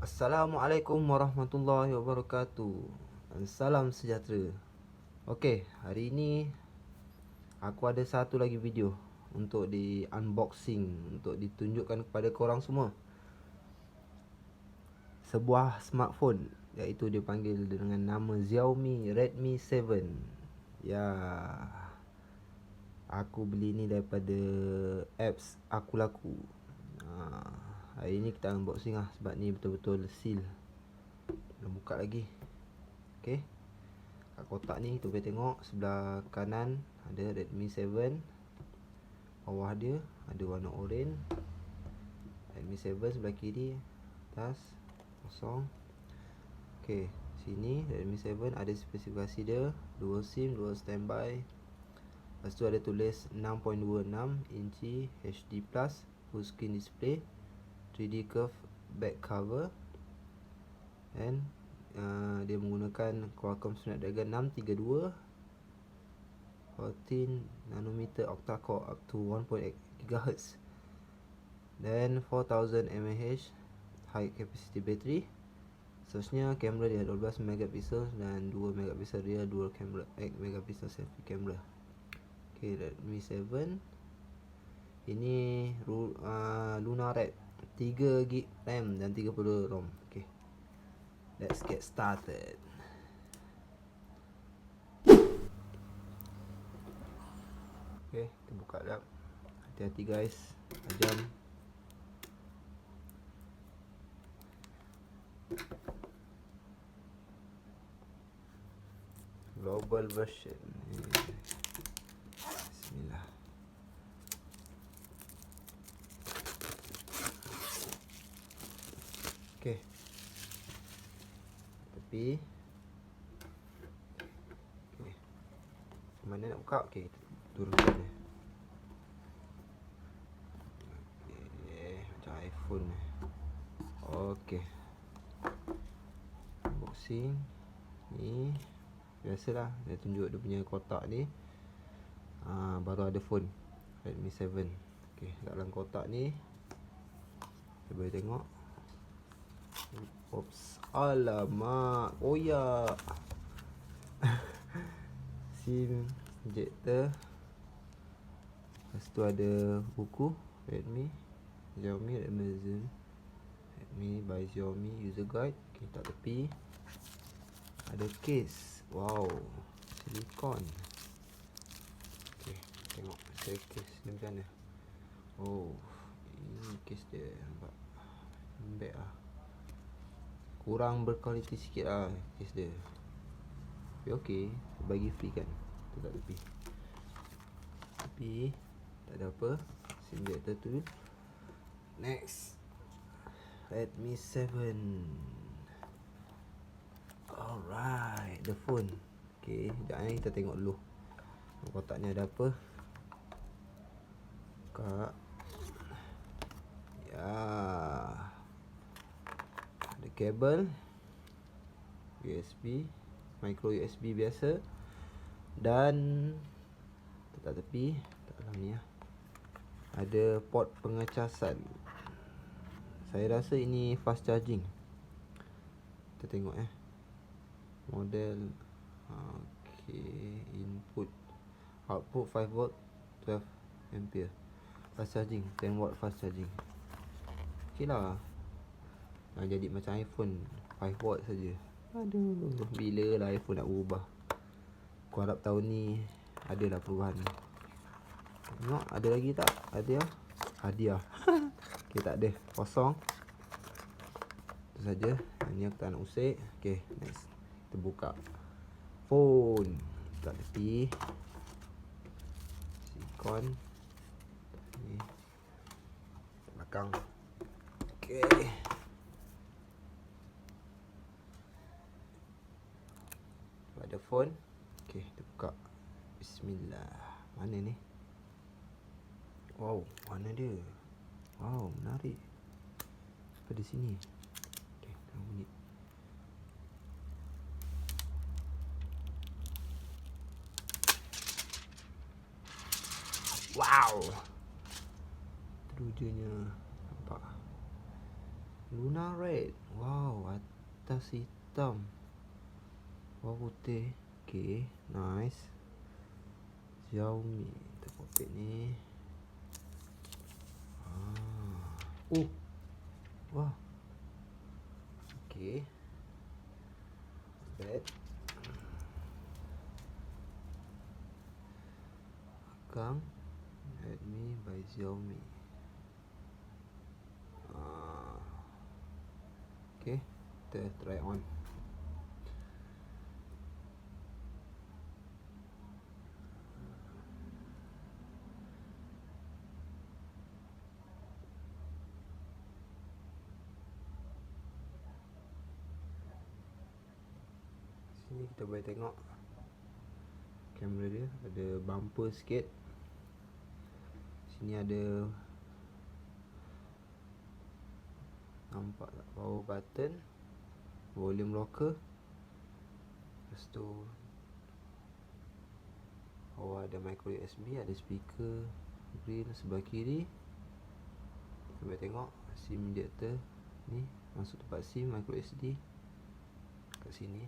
Assalamualaikum warahmatullahi wabarakatuh. Dan salam sejahtera. Okey, hari ini aku ada satu lagi video untuk di unboxing, untuk ditunjukkan kepada korang semua. Sebuah smartphone, iaitu dia panggil dengan nama Xiaomi Redmi 7. Ya, aku beli ni daripada apps Aku Laku. Hari ni kita unboxing lah, sebab ni betul-betul seal. Dah buka lagi. Okay, kat kotak ni kita boleh tengok sebelah kanan ada Redmi 7. Bawah dia ada warna oranye. Redmi 7 sebelah kiri, atas kosong. Okay, sini Redmi 7 ada spesifikasi dia, dual SIM, dual standby. Lepas tu ada tulis 6.26 inci HD Plus full screen display, 3D curve back cover, and dia menggunakan Qualcomm Snapdragon 632 14nm octa-core up to 1.8 GHz, dan 4000 mAh high capacity battery. Seterusnya kamera dia 12 megapixel dan 2 megapixel rear dual camera, 8 megapixel selfie camera. Okay, Redmi 7 ini Lunar 3GB RAM dan 30 ROM. Okay, let's get started. Okay, kita buka dah. Hati-hati guys, tajam. Global version. Bismillah. Okay, tepi. Okay, mana nak buka? Okay, turunkan ni. Okay, macam iPhone ni. Okay, unboxing ni biasalah, dia tunjuk dia punya kotak ni. Baru ada phone Redmi 7. Okay, dalam kotak ni kita boleh tengok. Oops, alamak, koyak. SIM injector. Lepas tu ada buku Redmi, Xiaomi Redmi by Xiaomi user guide. Okay, tak tepi. Ada case. Wow, silikon. Okay, tengok saya case ni macam mana. Oh, ini case dia, nampak lembek lah. Kurang berkualiti sikit lah case dia. Tapi okay, bagi free kan. Tu tak tepi. Tapi tak ada apa. SIM injector tu. Next, Redmi 7. Alright, the phone. Okay, sekejap ni kita tengok dulu kotak ni ada apa. Buka. Ya, ada kabel USB, micro USB biasa, dan tak tepi, tak dalam ni lah, ada port pengecasan. Saya rasa ini fast charging. Kita tengok model. Okay, input output 5V 12A, fast charging 10W fast charging. Okay lah, jadi macam iPhone 5W saja. Aduh, bila lah iPhone nak berubah. Aku harap tahun ni adalah perubahan. Tengok ada lagi tak? Ada hadiah. Okay, tak ada, kosong. Itu saja. Ini aku tak nak usik. Okay, next kita buka phone. Tak tepi. Silikon ni belakang. Okay, ada phone. Okay, kita buka. Bismillah. Mana ni? Wow, mana dia? Wow, menarik. Pada sini. Okay, tengok bunyi. Wow, terujanya nampak. Lunar red. Wow, atas hitam, bawah putih. Okay, nice. Xiaomi. Kita popek ni. Wah. Okay. Bad. Belakang Redmi by Xiaomi. Okay, kita try on. Sini kita boleh tengok kamera dia, ada bumper sikit. Sini ada, nampak tak, power button, volume rocker. Lepas tu bawah ada micro USB, ada speaker grill sebelah kiri. Kita boleh tengok SIM injector ni, masuk tempat SIM micro SD kat sini.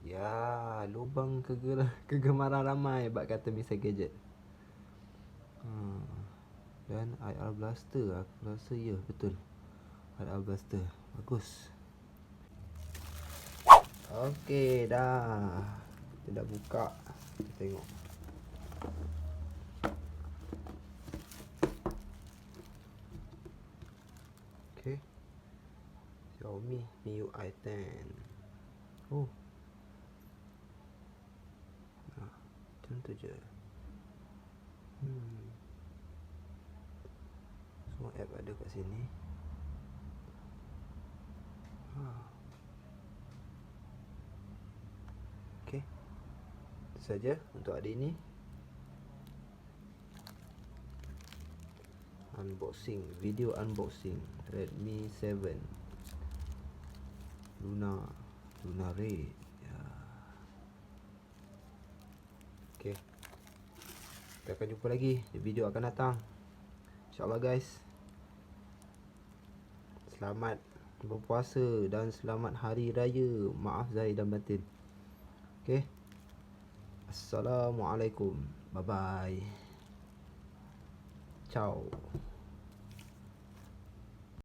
Ya, lubang kegemaran ramai bak kata Mr. Gadget. Dan IR blaster, aku rasa ya betul, IR blaster bagus. Okey dah, kita dah buka, kita tengok. Okey, Xiaomi MIUI 10. Oh, nah, macam tu je. Semua app ada kat sini. Okey, itu saja untuk hari ini. Unboxing, video unboxing Redmi 7 Lunar Red ya. Okay, kita akan jumpa lagi di video akan datang, InsyaAllah guys. Selamat berpuasa dan selamat hari raya. Maaf zahir dan batin. Okay, Assalamualaikum. Bye bye. Ciao.